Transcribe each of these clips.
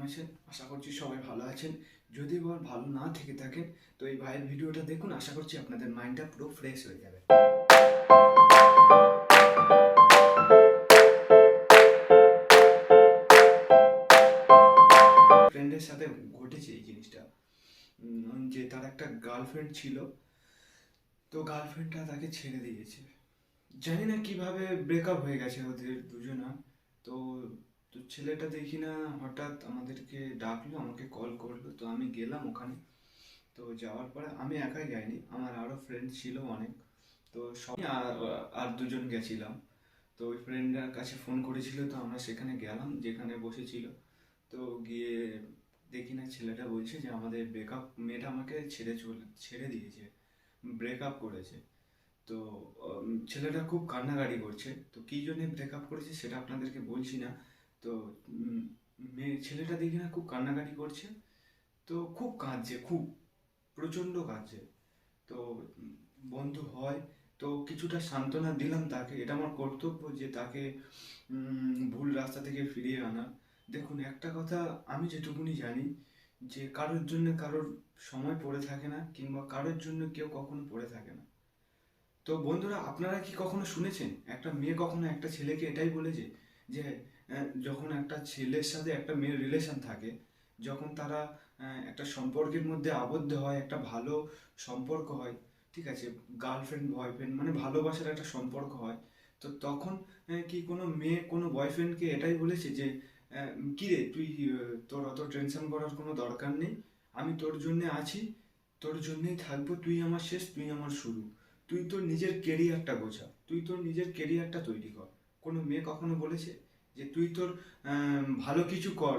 আছেন? আশা করছি সবাই ভালো আছেন। যদি ভালো না থেকে থাকেন তো এই ভাইয়ের ভিডিওটা দেখুন, আশা করছি আপনাদের মাইন্ডটা পুরো ফ্রেশ হয়ে যাবে। ফ্রেন্ডের সাথে ঘটেছে এই জিনিসটা, যে তার একটা গার্লফ্রেন্ড ছিল, তো গার্লফ্রেন্ডটা তাকে ছেড়ে দিয়েছে। জানি না কিভাবে ব্রেকআপ হয়ে গেছে ওদের দুজনা। তো তো ছেলেটা দেখি না হঠাৎ আমাদেরকে ডাকলো, আমাকে কল করলো, তো আমি গেলাম ওখানে। তো যাওয়ার পরে আমি একাই যাইনি, আমার আরও ফ্রেন্ড ছিল অনেক। তো সব আর দুজন গেছিলাম। তো ওই ফ্রেন্ডের কাছে ফোন করেছিল, তো আমরা সেখানে গেলাম যেখানে বসেছিল। তো গিয়ে দেখি না ছেলেটা বলছে যে আমাদের ব্রেকআপ, মেয়েটা আমাকে ছেড়ে দিয়েছে, ব্রেকআপ করেছে। তো ছেলেটা খুব কান্নাকাটি করছে। তো কী জন্য ব্রেকআপ করেছে সেটা আপনাদেরকে বলছি না। তো ছেলেটা দেখি না খুব কান্নাকাটি করছে, তো খুব কাঁদছে, খুব প্রচণ্ড কাঁদছে। তো বন্ধু হয়, তো কিছুটা সান্ত্বনা দিলাম তাকে, এটা আমার কর্তব্য যে তাকে ভুল রাস্তা থেকে ফিরিয়ে আনা। দেখুন একটা কথা, আমি যেটুকুনি জানি যে কারোর জন্য কারোর সময় পড়ে থাকে না, কিংবা কারোর জন্য কেউ কখনো পড়ে থাকে না। তো বন্ধুরা, আপনারা কি কখনো শুনেছেন একটা মেয়ে কখনো একটা ছেলেকে এটাই বলেছে যে যখন একটা ছেলের সাথে একটা মেয়ের রিলেশন থাকে, যখন তারা একটা সম্পর্কের মধ্যে আবদ্ধ হয়, একটা ভালো সম্পর্ক হয়, ঠিক আছে, গার্লফ্রেন্ড বয়ফ্রেন্ড মানে ভালোবাসার একটা সম্পর্ক হয়, তো তখন কি কোনো মেয়ে কোনো বয়ফ্রেন্ডকে এটাই বলেছে যে কি রে তুই, তোর অত টেনশন করার কোনো দরকার নেই, আমি তোর জন্যে আছি, তোর জন্যেই থাকবো, তুই আমার শেষ, তুই আমার শুরু, তুই তোর নিজের কেরিয়ারটা গোছা, তুই তোর নিজের কেরিয়ারটা তৈরি কর। কোনো মেয়ে কখনো বলেছে যে তুই তোর ভালো কিছু কর,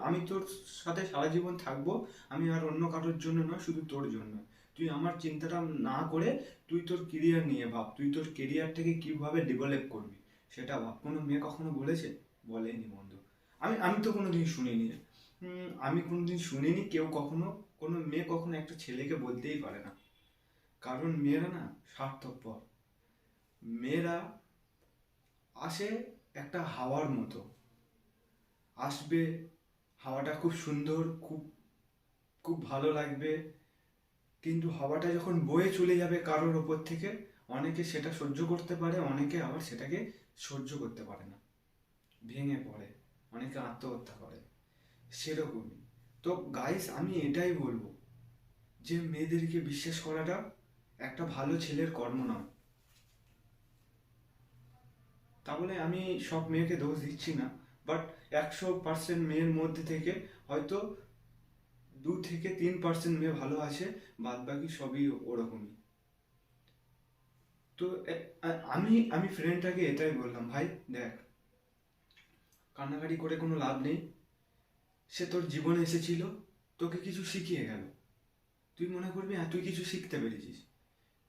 আমি তোর সাথে সারা জীবন থাকবো, আমি আর অন্য কারোর জন্য নয়, শুধু তোর জন্য। তুই আমার চিন্তাটা না করে তুই তোর কেরিয়ার নিয়ে ভাব, তুই তোর কেরিয়ারটাকে কীভাবে ডেভেলপ করবি সেটা ভাব। কোনো মেয়ে কখনো বলেছে? বলেনি বন্ধু। আমি তো কোনোদিন শুনিনি। আমি কোনোদিন শুনিনি কেউ কখনো, কোনো মেয়ে কখনো একটা ছেলেকে বলতেই পারে না। কারণ মেয়েরা না স্বার্থপর। মেয়েরা আসে একটা হাওয়ার মতো, আসবে, হাওয়াটা খুব সুন্দর, খুব খুব ভালো লাগবে, কিন্তু হাওয়াটা যখন বয়ে চলে যাবে কারোর ওপর থেকে, অনেকে সেটা সহ্য করতে পারে, অনেকে আবার সেটাকে সহ্য করতে পারে না, ভেঙে পড়ে, অনেকে আত্মহত্যা করে, সেরকমই। তো গাইস, আমি এটাই বলবো যে মেয়েদেরকে বিশ্বাস করাটা একটা ভালো ছেলের কর্ম নয়। তাহলে আমি সব মেয়েকে দোষ দিচ্ছি না, বাট 100% মেয়ের মধ্যে থেকে হয়তো 2 থেকে 3% মেয়ে ভালো আছে, বাদ বাকি সবই ওরকমই। তো আমি আমি ফ্রেন্ডটাকে এটাই বললাম, ভাই দেখ, কান্নাকাটি করে কোনো লাভ নেই, সে তোর জীবনে এসেছিল, তোকে কিছু শিখিয়ে গেল, তুই মনে করবি তুই কিছু শিখতে পেরেছিস।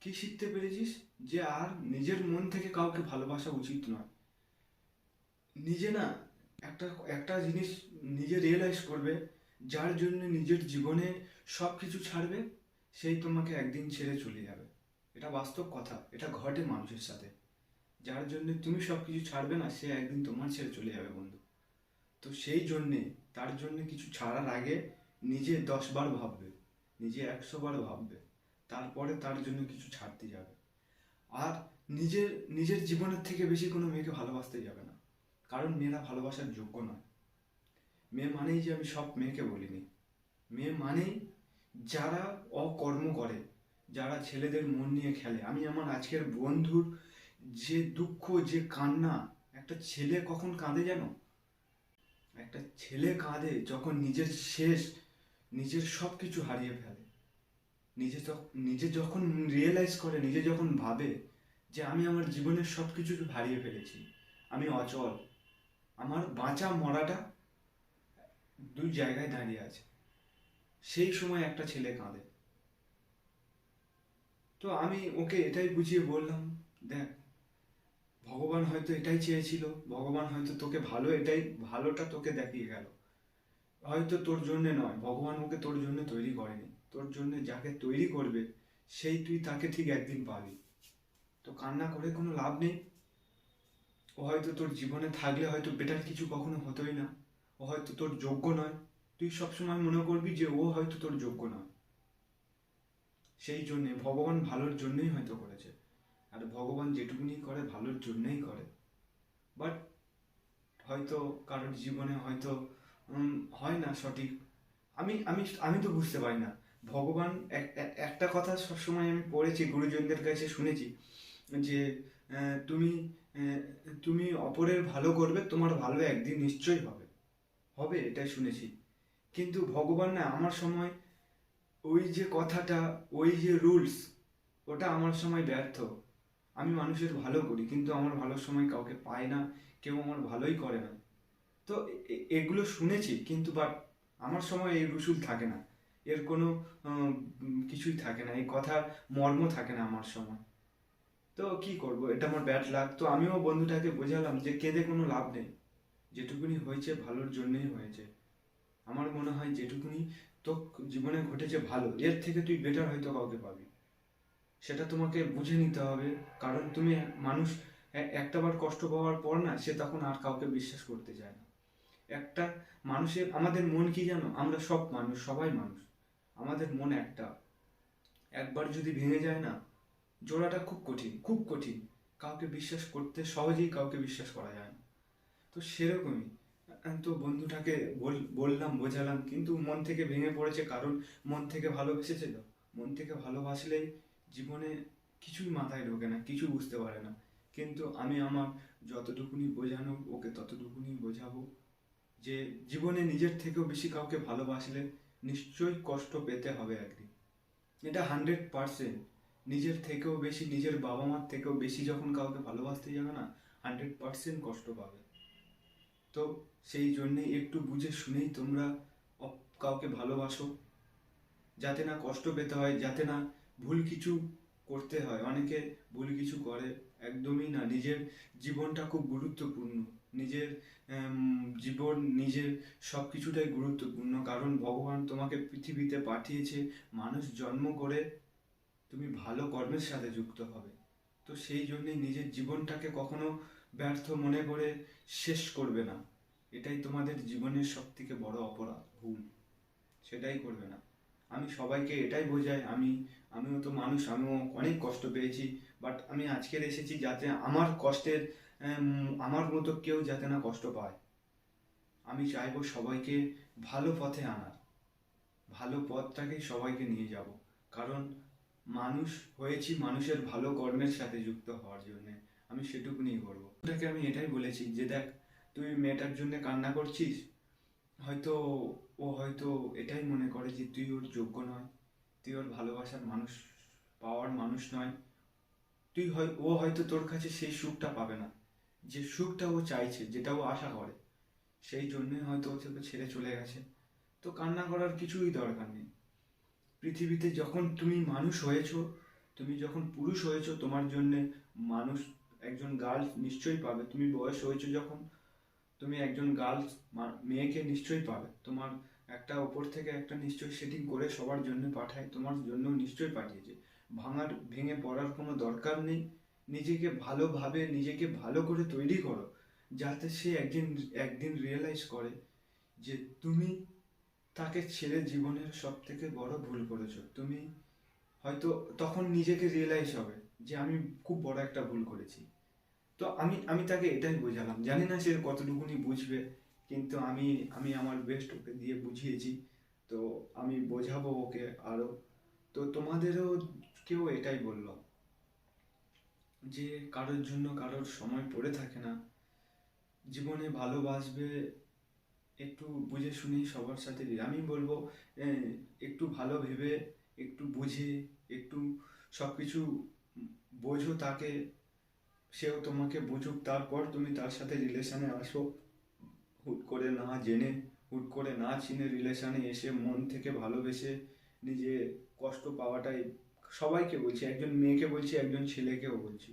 কি শিখতে পেরেছিস? যে আর নিজের মন থেকে কাউকে ভালোবাসা উচিত নয়। নিজে না একটা একটা জিনিস নিজে রিয়েলাইজ করবে, যার জন্য নিজের জীবনে সব কিছু ছাড়বে, সেই তোমাকে একদিন ছেড়ে চলে যাবে। এটা বাস্তব কথা, এটা ঘটে মানুষের সাথে। যার জন্য তুমি সব কিছু ছাড়বে না, সে একদিন তোমার ছেড়ে চলে যাবে বন্ধু। তো সেই জন্যে, তার জন্য কিছু ছাড়ার আগে নিজে 10 বার ভাববে, নিজে 100 বার ভাববে, তারপরে তার জন্য কিছু ছাড়তে যাবে। আর নিজের নিজের জীবনের থেকে বেশি কোনো মেয়েকে ভালোবাসতে যাবে না, কারণ মেয়েরা ভালোবাসার যোগ্য নয়। মেয়ে মানেই যে, আমি সব মেয়েকে বলিনি, মেয়ে মানেই যারা অকর্ম করে, যারা ছেলেদের মন নিয়ে খেলে। আমি আমার আজকের বন্ধুর যে দুঃখ, যে কান্না, একটা ছেলে কখন কাঁদে জানো? একটা ছেলে কাঁদে যখন নিজের শেষ, নিজের সব কিছু হারিয়ে ফেলে। নিজে যখন রিয়েলাইজ করে, নিজে যখন ভাবে যে আমি আমার জীবনের সব কিছু হারিয়ে ফেলেছি, আমি অচল, আমার বাঁচা মরাটা দুই জায়গায় দাঁড়িয়ে আছে, সেই সময় একটা ছেলে কাঁদে। তো আমি ওকে এটাই বুঝিয়ে বললাম, দেখ, ভগবান হয়তো এটাই চেয়েছিল, ভগবান হয়তো তোকে ভালোটা তোকে দেখিয়ে গেল, হয়তো তোর জন্য নয়, ভগবান ওকে তোর জন্য তৈরি করেনি, তোর জন্য যাকে তৈরি করবে সেই তুই তাকে ঠিক একদিন পাবি। তো কান্না করে কোনো লাভ নেই। ও হয়তো তোর জীবনে থাকলে হয়তো বেটার কিছু কখনো হতোই না, ও হয়তো তোর যোগ্য নয়, তুই সবসময় মনে করবি যে ও হয়তো তোর যোগ্য নয়। সেই জন্যে ভগবান ভালোর জন্যই হয়তো করেছে, আর ভগবান যেটুকুনি করে ভালোর জন্যই করে। বাট হয়তো কারোর জীবনে হয়তো হয় না সঠিক। আমি আমি আমি তো বুঝতে পারি না। ভগবান একটা কথা সবসময় আমি পড়েছি, গুরুজনদের কাছে শুনেছি যে তুমি আহ, তুমি অপরের ভালো করবে, তোমার ভালো একদিন নিশ্চয়ই হবে, হবে, এটাই শুনেছি। কিন্তু ভগবান না আমার সময় ওই যে কথাটা, ওই যে রুলস, ওটা আমার সময় ব্যর্থ। আমি মানুষের ভালো করি কিন্তু আমার ভালোর সময় কাউকে পাই না, কেউ আমার ভালোই করে না। তো এগুলো শুনেছি, কিন্তু বাট আমার সময় এই রসুল থাকে না, এর কোনো কিছুই থাকে না, এই কথার মর্ম থাকে না আমার সময়। তো কি করব, এটা আমার ব্যাড লাগ। তো আমিও বন্ধুটাকে বোঝালাম যে কেঁদে কোনো লাভ নেই, যেটুকুনি হয়েছে ভালোর জন্যই হয়েছে। আমার মনে হয় যেটুকুনি তো জীবনে ঘটেছে ভালো, এর থেকে তুই বেটার হয়তো কাউকে পাবি। সেটা তোমাকে বুঝে নিতে হবে। কারণ তুমি মানুষ একটাবার কষ্ট পাওয়ার পর না, সে তখন আর কাউকে বিশ্বাস করতে চায় না। একটা মানুষের, আমাদের মন কি জানো, আমরা সব মানুষ, সবাই মানুষ, আমাদের মন একটা, একবার যদি ভেঙে যায় না, জোড়াটা খুব কঠিন, খুব কঠিন। কাউকে বিশ্বাস করতে সহজেই কাউকে বিশ্বাস করা যায় না। তো সেরকমই, তো বন্ধুটাকে বললাম, বোঝালাম, কিন্তু মন থেকে ভেঙে পড়েছে, কারণ মন থেকে ভালোবেসেছিল। মন থেকে ভালোবাসলেই জীবনে কিছুই মাথায় ঢোকে না, কিছু বুঝতে পারে না। কিন্তু আমি আমার যতটুকুনি বোঝানো ওকে ততটুকুনি বোঝাবো যে জীবনে নিজের থেকেও বেশি কাউকে ভালোবাসলে নিশ্চয়ই কষ্ট পেতে হবে একদিন। এটা 100%। নিজের থেকেও বেশি, নিজের বাবা মার থেকেও বেশি যখন কাউকে ভালোবাসতে যাবে না, 100% কষ্ট পাবে। তো সেই জন্যে একটু বুঝে শুনেই তোমরা কাউকে ভালোবাসো, যাতে না কষ্ট পেতে হয়, যাতে না ভুল কিছু করতে হয়। অনেকে ভুল কিছু করে, একদমই না। নিজের জীবনটা খুব গুরুত্বপূর্ণ, নিজের জীবন, নিজের সব কিছুটাই গুরুত্বপূর্ণ। কারণ ভগবান তোমাকে পৃথিবীতে পাঠিয়েছে মানুষ জন্ম করে তুমি ভালো কর্মের সাথে যুক্ত হবে। তো সেই জন্যই নিজের জীবনটাকে কখনো ব্যর্থ মনে করে শেষ করবে না। এটাই তোমাদের জীবনের সব থেকে বড় অপরাধ, ভুল, সেটাই করবে না। আমি সবাইকে এটাই বোঝাই, আমিও তো মানুষ, আমিও অনেক কষ্ট পেয়েছি। বাট আমি আজকের এসেছি যাতে আমার কষ্টের আমার মতো কেউ যাতে না কষ্ট পায়। আমি চাইবো সবাইকে ভালো পথে আনার, ভালো পথটাকেই সবাইকে নিয়ে যাব। কারণ মানুষ হয়েছি মানুষের ভালো কর্মের সাথে যুক্ত হওয়ার জন্য। আমি সেটুকুনি করবো। ওটাকে আমি এটাই বলেছি যে দেখ, তুই মেয়েটার জন্য কান্না করছিস, হয়তো ও হয়তো এটাই মনে করে যে তুই ওর যোগ্য নয়, তুই ওর ভালোবাসার মানুষ, পাওয়ার মানুষ নয়। ও হয়তো তোর কাছে সেই সুখটা পাবে না, যে সুখটা ও চাইছে, যেটা ও আশা করে। সেই জন্যই হয়তো ও তোকে ছেড়ে চলে গেছে। তো কান্না করার কিছুই দরকার নেই। পৃথিবীতে যখন তুমি মানুষ হয়েছো, তুমি যখন পুরুষ হয়েছো, তোমার জন্য মানুষ, একজন গার্ল নিশ্চয়ই পাবে। তুমি বয়স হয়েছো যখন, তুমি একজন গার্লস, মেয়েকে নিশ্চয়ই পাবে। তোমার একটা ওপর থেকে একটা নিশ্চয়ই সেটিং করে সবার জন্য পাঠায়, তোমার জন্য নিশ্চয়ই পাঠিয়েছে। ভেঙে পড়ার কোনো দরকার নেই। নিজেকে ভালোভাবে, নিজেকে ভালো করে তৈরি করো, যাতে সে একদিন একদিন রিয়েলাইজ করে যে তুমি তাকে ছেড়ে জীবনের সব থেকে বড় ভুল করেছো। তুমি হয়তো তখন নিজেকে রিয়েলাইজ হবে যে আমি খুব বড় একটা ভুল করেছি। তো আমি আমি তাকে এটাই বোঝালাম, জানি না সে কতটুকুনি বুঝবে, কিন্তু আমি আমি আমার বেস্ট ওকে দিয়ে বুঝিয়েছি। তো আমি বোঝাবো ওকে আরো। তো তোমাদেরও কেউ এটাই বললো যে কারোর জন্য কারোর সময় পড়ে থাকে না, জীবনে ভালোবাসবে একটু বুঝে শুনেই সবার সাথে আমি বলবো একটু ভালো ভেবে, একটু বুঝে, একটু সব কিছু বোঝো তাকে, সেও তোমাকে বুঝুক, তারপর তুমি তার সাথে রিলেশনে আসো। হুট করে না জেনে, হুট করে না চিনে রিলেশনে এসে মন থেকে ভালোবেসে নিজে কষ্ট পাওয়াটাই, সবাইকে বলছি, একজন মেয়েকে বলছি, একজন ছেলেকেও বলছি,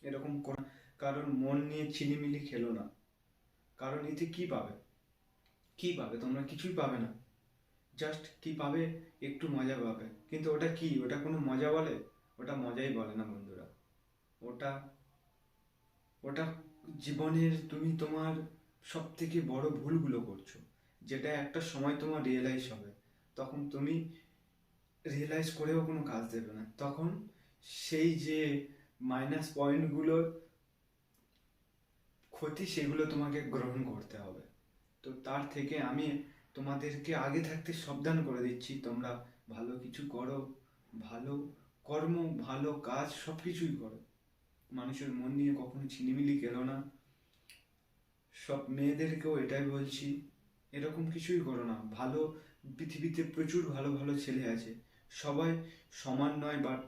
এরকম কারণ মন নিয়ে ছিনিমিনি খেলো না। কারণ এতে কি পাবে, কি পাবে তোমরা? কিছুই পাবে না। জাস্ট কি পাবে, একটু মজা পাবে। কিন্তু ওটা কি, ওটা কোনো মজা বলে? ওটা মজাই বলে না বন্ধুরা। ওটা ওটা জীবনের, তুমি তোমার সব থেকে বড় ভুলগুলো করছো, যেটা একটা সময় তোমার রিয়েলাইজ হবে। তখন তুমি রিয়েলাইজ করেও কোনো কাজ দেবে না, তখন সেই যে মাইনাস পয়েন্টগুলোর ক্ষতি সেগুলো তোমাকে গ্রহণ করতে হবে। তো তার থেকে আমি তোমাদেরকে আগে থাকতে সাবধান করে দিচ্ছি, তোমরা ভালো কিছু করো, ভালো কর্ম, ভালো কাজ সব কিছুই করো। মানুষের মন নিয়ে কখনো ছিনিমিনি খেলো না। সব মেয়েদেরকেও এটাই বলছি, এরকম কিছুই করো না। ভালো, পৃথিবীতে প্রচুর ভালো ভালো ছেলে আছে, সবাই সমান নয়, বাট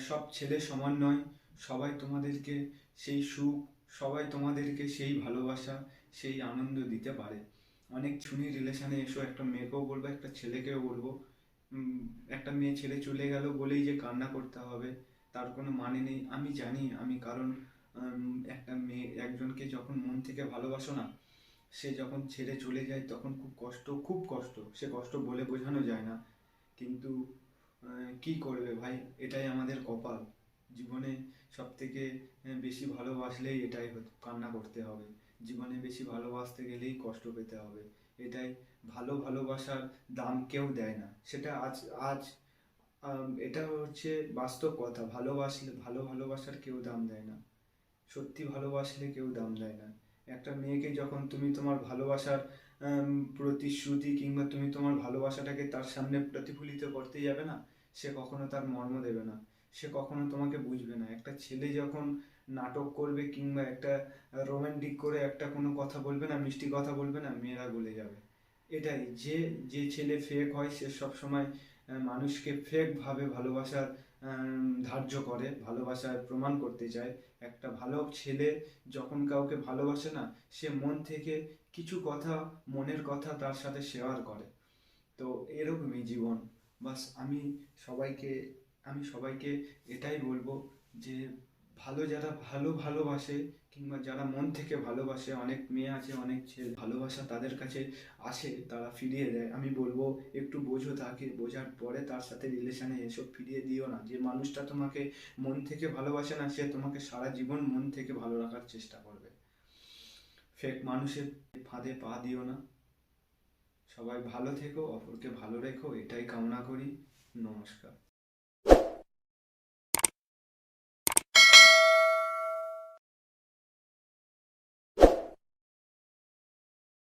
সব ছেলে সমান নয়। সবাই তোমাদেরকে সেই সুখ, সবাই তোমাদেরকে সেই ভালোবাসা, সেই আনন্দ দিতে পারে। অনেক শুনি রিলেশনে এসো, একটা মেয়েকেও বলবো, একটা ছেলেকেও বলবো, উম, একটা মেয়ে ছেলে চলে গেল বলেই যে কান্না করতে হবে তার কোনো মানে নেই। আমি জানি, আমি কারণ একটা মেয়ে একজনকে যখন মন থেকে ভালোবাসো না, সে যখন ছেড়ে চলে যায় তখন খুব কষ্ট, খুব কষ্ট, সে কষ্ট বলে বোঝানো যায় না। কিন্তু কি করবে ভাই, এটাই আমাদের কপাল। জীবনে সব থেকে বেশি ভালোবাসলেই এটাই কান্না করতে হবে। জীবনে বেশি ভালোবাসতে গেলেই কষ্ট পেতে হবে। এটাই, ভালোবাসার দাম কেউ দেয় না, সেটা আজ আজ এটা হচ্ছে বাস্তব কথা। ভালোবাসার কেউ দাম দেয় না, সত্যি ভালোবাসলে কেউ দাম দেয় না। একটা মেয়েকে যখন তুমি তোমার ভালোবাসার প্রতিশ্রুতি কিংবা তুমি তোমার ভালোবাসাটাকে তার সামনে প্রতিফলিত করতে যাবে না, সে কখনো তার মর্ম দেবে না, সে কখনো তোমাকে বুঝবে না। একটা ছেলে যখন নাটক করবে কিংবা একটা রোমান্টিক করে একটা কোনো কথা বলবে না, মিষ্টি কথা বলবে না, মেয়েরা গলে যাবে। এটাই, যে যে ছেলে ফেক হয় সে সবসময় মানুষকে ফেক ভাবে ভালোবাসার ধার্য করে, ভালোবাসার প্রমাণ করতে চায়। একটা ভালো ছেলে যখন কাউকে ভালোবাসে না, সে মন থেকে কিছু কথা, মনের কথা তার সাথে শেয়ার করে। তো এরকমই জীবন। বাস সবাইকে আমি সবাইকে এটাই বলবো যে যারা ভালোবাসে কিংবা যারা মন থেকে ভালোবাসে, অনেক মেয়ে আছে, অনেক ছেলে ভালোবাসা তাদের কাছে আসে, তারা ফিরিয়ে দেয়। আমি বলবো একটু বোঝো তাকে, বোঝার পরে তার সাথে রিলেশনে এসব ফিরিয়ে দিও না। যে মানুষটা তোমাকে মন থেকে ভালোবাসে না, সে তোমাকে সারা জীবন মন থেকে ভালো রাখার চেষ্টা করবে। ফেক মানুষের ফাঁদে পা দিও না। সবাই ভালো থেকো, অপরকে ভালো রেখো, এটাই কামনা করি। নমস্কার।